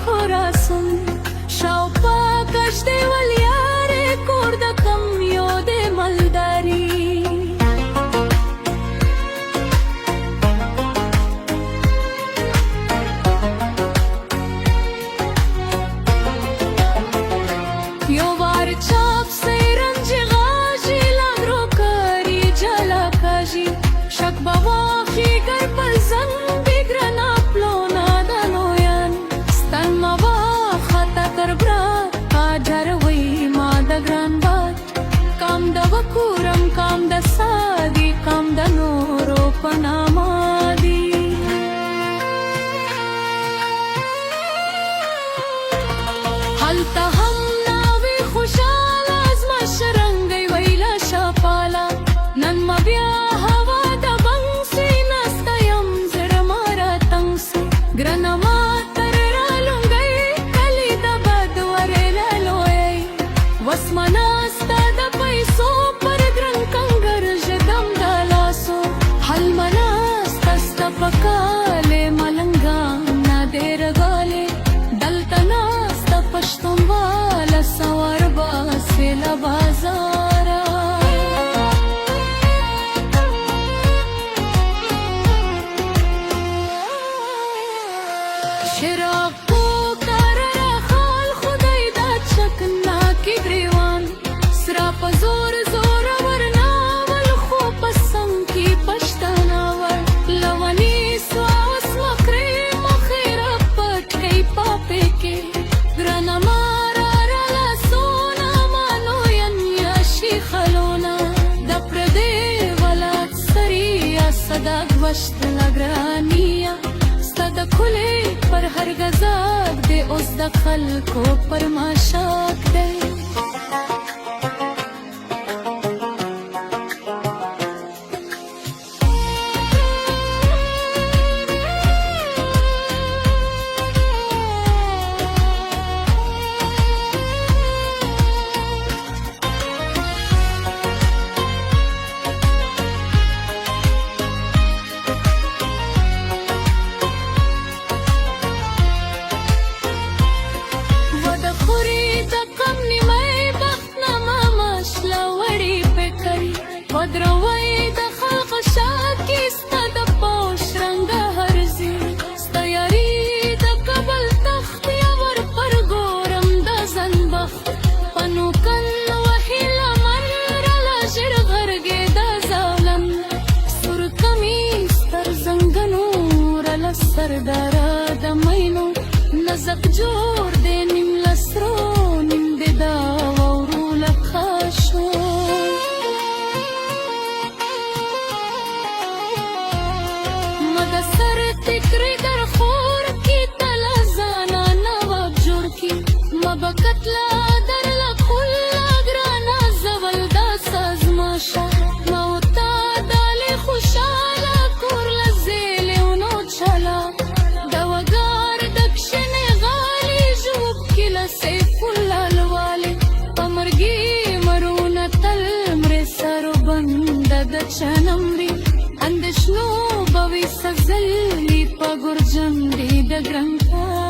خراسان شاوخوا کشتۍ ولیارې کور د کمیو د مالداري یو وار چاپ سي رنج غاژي لاندرو کری جلا کاژي شک بواخي گر پر زنگ بگرنا پلونا دنویان ستن موا خطا تر برات آجر وی ما دگران بات کام د وکورم کام د سادی کام د نورو پنامادی حالتا هم ناوی خوشحال از ما شرنگی ویلا شاپالا نن ما بیا هوا د بنگسی نستیم زر مارا تنگسی گرنما تر رالونگی کلی د بدوری لالوی وسمناستا د پیسو پر درن کنگر جدم دلاسو حل مناستا ستا پکالی ملنگان نادر گالی دلتناستا پشتم والا سوار باسی لبازارا شراق پوکار را خال خدای دا چکنا کی گریوان سرا پزور زور ورناول خو پسم کی پشتناور لونی سواس مکری مخیرا پٹ کئی پاپے کے گرانا مارا رالا سونا مانو ینیا شی خلونا دپردے والا سریا صدا گوشت لگرانیا ستدا کھلے پر ہر غذاب دے اس دا خلکو پر ماشاک دے ودروي د خلق شاد کی ستا د پوش رنگ هرزي ستا یاري د قبل تخت ور پر ګورم د زنبخت پنو کن وحیلا من رلا ژر غرګې د ظالم سر کمیس تر زنګنو رلا سردارا د مینو نزق جوړ دې نیم لسرو نیم د دا ورو لخاشو سر تکری در خور کی تلا زانا نواب جوڑ کی مبکتلا در لکل گرانا زول دا سازماشا موتا دالی خوشالا کور لزیلی انو چلا دوگار دکشن غالی جوب کی لسیف اللہ الوالی پمرگی مرون تل مر سرو بند د چنمری اندشنو بوي سزلی پا گرجن دی د گرنکا